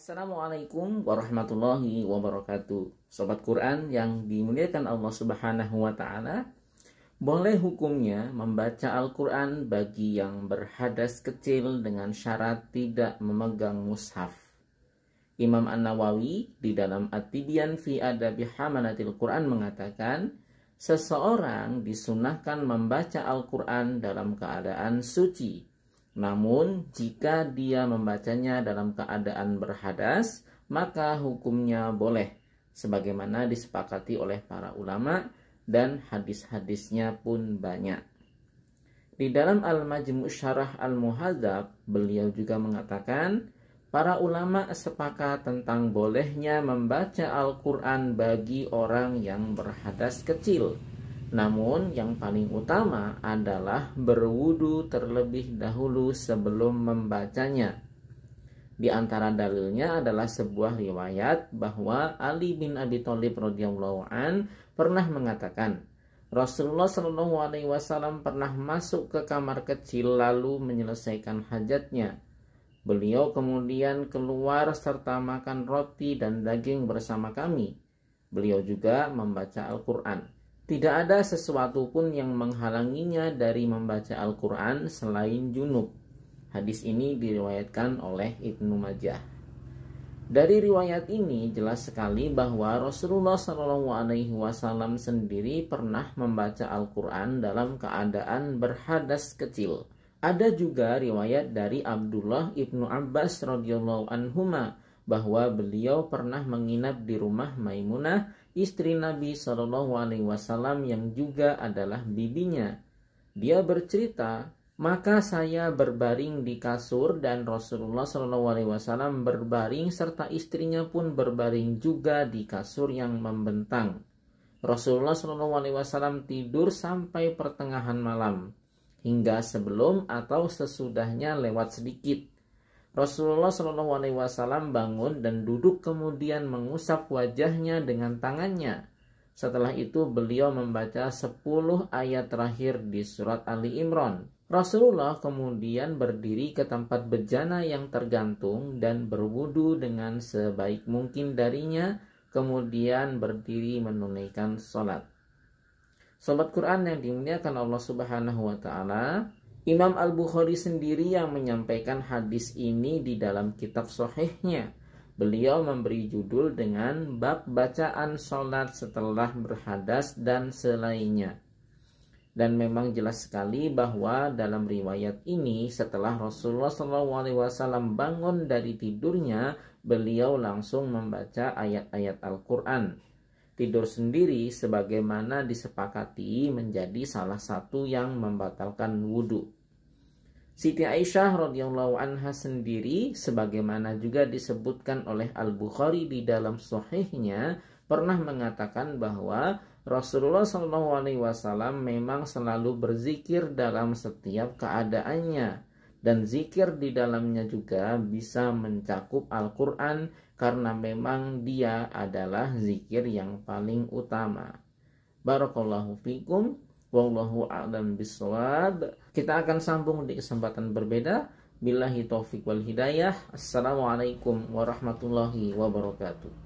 Assalamualaikum warahmatullahi wabarakatuh. Sobat Quran yang dimuliakan Allah Subhanahu wa Ta'ala, boleh hukumnya membaca Al-Quran bagi yang berhadas kecil dengan syarat tidak memegang mushaf. Imam An-Nawawi di dalam At-Tibyan fi Adabi Hamalatil Quran mengatakan, seseorang disunahkan membaca Al-Quran dalam keadaan suci. Namun, jika dia membacanya dalam keadaan berhadas, maka hukumnya boleh, sebagaimana disepakati oleh para ulama, dan hadis-hadisnya pun banyak. Di dalam Al-Majmu' Syarah Al-Muhadzab, beliau juga mengatakan, para ulama sepakat tentang bolehnya membaca Al-Quran bagi orang yang berhadas kecil. Namun yang paling utama adalah berwudu terlebih dahulu sebelum membacanya. Di antara dalilnya adalah sebuah riwayat bahwa Ali bin Abi Thalib radhiyallahu an pernah mengatakan, Rasulullah shallallahu alaihi wasallam pernah masuk ke kamar kecil lalu menyelesaikan hajatnya. Beliau kemudian keluar serta makan roti dan daging bersama kami. Beliau juga membaca Al-Quran. Tidak ada sesuatu pun yang menghalanginya dari membaca Al-Quran selain junub. Hadis ini diriwayatkan oleh Ibnu Majah. Dari riwayat ini jelas sekali bahwa Rasulullah SAW sendiri pernah membaca Al-Quran dalam keadaan berhadas kecil. Ada juga riwayat dari Abdullah ibnu Abbas radhiyallahu anhuma bahwa beliau pernah menginap di rumah Maimunah, istri Nabi Shallallahu Alaihi Wasallam yang juga adalah bibinya. Dia bercerita, maka saya berbaring di kasur dan Rasulullah Shallallahu Alaihi Wasallam berbaring serta istrinya pun berbaring juga di kasur yang membentang. Rasulullah Shallallahu Alaihi Wasallam tidur sampai pertengahan malam hingga sebelum atau sesudahnya lewat sedikit. Rasulullah SAW bangun dan duduk kemudian mengusap wajahnya dengan tangannya. Setelah itu beliau membaca 10 ayat terakhir di surat Ali Imran. Rasulullah kemudian berdiri ke tempat bejana yang tergantung dan berwudu dengan sebaik mungkin darinya, kemudian berdiri menunaikan sholat. Sobat Quran yang dimuliakan Allah Subhanahu wa Ta'ala, Imam Al-Bukhari sendiri yang menyampaikan hadis ini di dalam kitab Sahihnya. Beliau memberi judul dengan bab bacaan sholat setelah berhadas dan selainnya. Dan memang jelas sekali bahwa dalam riwayat ini setelah Rasulullah SAW bangun dari tidurnya, beliau langsung membaca ayat-ayat Al-Quran. Tidur sendiri sebagaimana disepakati menjadi salah satu yang membatalkan wudhu. Siti Aisyah radhiyallahu anha sendiri sebagaimana juga disebutkan oleh Al-Bukhari di dalam Sahihnya pernah mengatakan bahwa Rasulullah SAW memang selalu berzikir dalam setiap keadaannya. Dan zikir di dalamnya juga bisa mencakup Al-Quran karena memang dia adalah zikir yang paling utama. Barakallahu fikum, wallahu a'lam bishawab. Kita akan sambung di kesempatan berbeda. Billahi taufiq wal hidayah. Assalamualaikum warahmatullahi wabarakatuh.